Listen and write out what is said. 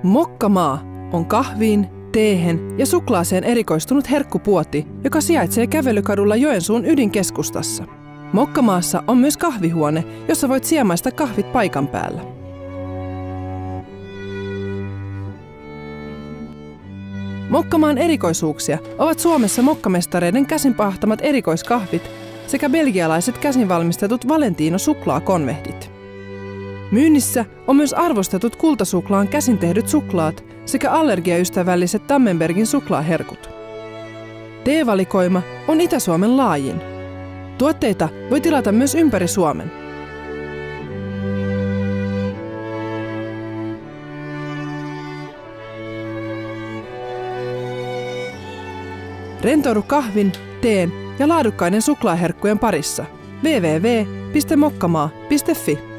Mokkamaa on kahviin, teehen ja suklaaseen erikoistunut herkkupuoti, joka sijaitsee kävelykadulla Joensuun ydinkeskustassa. Mokkamaassa on myös kahvihuone, jossa voit siemaista kahvit paikan päällä. Mokkamaan erikoisuuksia ovat Suomessa mokkamestareiden käsinpahtamat erikoiskahvit sekä belgialaiset käsinvalmistetut Valentino-suklaakonvehdit. Myynnissä on myös arvostetut kultasuklaan käsin tehdyt suklaat sekä allergiaystävälliset Tammenbergin suklaaherkut. Teevalikoima on Itä-Suomen laajin. Tuotteita voi tilata myös ympäri Suomen. Rentoudu kahvin, teen ja laadukkaiden suklaaherkkujen parissa. www.mokkamaa.fi